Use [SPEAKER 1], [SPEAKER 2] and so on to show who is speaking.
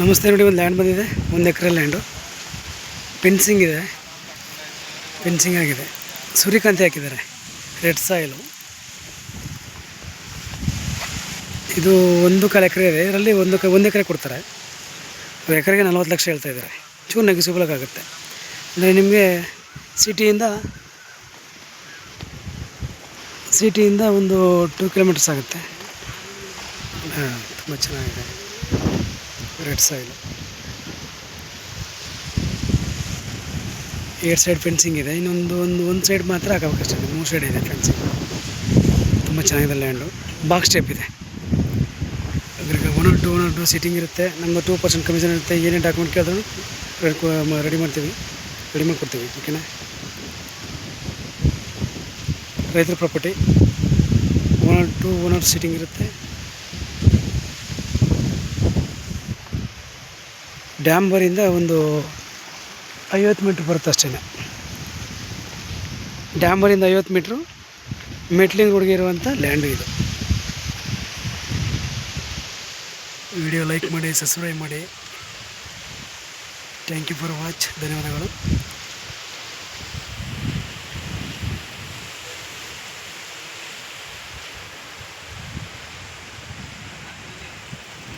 [SPEAKER 1] ನಮಸ್ತೆ ನೋಡಿ, ಒಂದು ಲ್ಯಾಂಡ್ ಬಂದಿದೆ. 1 ಎಕರೆ ಲ್ಯಾಂಡು. ಫೆನ್ಸಿಂಗ್ ಇದೆ, ಫೆನ್ಸಿಂಗ್ ಆಗಿದೆ. ಸೂರ್ಯಕಾಂತಿ ಹಾಕಿದ್ದಾರೆ, ರೆಡ್ ಸಾಯಿಲು. ಇದು 1.25 ಎಕರೆ ಇದೆ. ಇದರಲ್ಲಿ 1 ಎಕರೆ ಕೊಡ್ತಾರೆ. ಎಕರೆಗೆ 40 ಲಕ್ಷ ಹೇಳ್ತಾ ಇದ್ದಾರೆ. ಚೂರು ನೆಗೆಸಿಬಲ್ ಆಗುತ್ತೆ. ಅಂದರೆ ನಿಮಗೆ ಸಿಟಿಯಿಂದ ಒಂದು 2 ಕಿಲೋಮೀಟರ್ಸ್ ಆಗುತ್ತೆ. ತುಂಬ ಚೆನ್ನಾಗಿದೆ ರೆಡ್ ಸಾಯಿಲು. 2 ಸೈಡ್ ಫೆನ್ಸಿಂಗ್ ಇದೆ. ಒಂದು ಸೈಡ್ ಮಾತ್ರ ಹಾಕಬೇಕಷ್ಟೇ. 3 ಸೈಡ್ ಇದೆ ಫೆನ್ಸಿಂಗ್. ತುಂಬ ಚೆನ್ನಾಗಿದೆ ಲ್ಯಾಂಡು. ಬಾಕ್ಸ್ ಟೈಪ್ ಇದೆ. ಅದ್ರಿಗೆ ಓನರ್ ಟು ಸಿಟ್ಟಿಂಗ್ ಇರುತ್ತೆ. ನಮ್ಗೆ 2% ಕಮಿಷನ್ ಇರುತ್ತೆ. ಏನೇ ಡಾಕ್ಯುಮೆಂಟ್ ಕೇಳಿದ್ರು ರೆಡಿ ಮಾಡಿಕೊಡ್ತೀವಿ. ಓಕೆನಾ? ರೈತರ ಪ್ರಾಪರ್ಟಿ. ಓನರ್ ಸಿಟ್ಟಿಂಗ್ ಇರುತ್ತೆ. ಡ್ಯಾಂಬರಿಂದ ಒಂದು 50 ಮೀಟ್ರ್ ಬರುತ್ತೆ ಅಷ್ಟೇ. ಡ್ಯಾಂಬರಿಂದ 50 ಮೀಟ್ರು ಮೆಟ್ಲಿಂಗ್ ರೋಡ್ಗೆ ಇರುವಂಥ ಲ್ಯಾಂಡು ಇದು. ವಿಡಿಯೋ ಲೈಕ್ ಮಾಡಿ, ಸಬ್ಸ್ಕ್ರೈಬ್ ಮಾಡಿ. Thank you for watch. ಧನ್ಯವಾದಗಳು.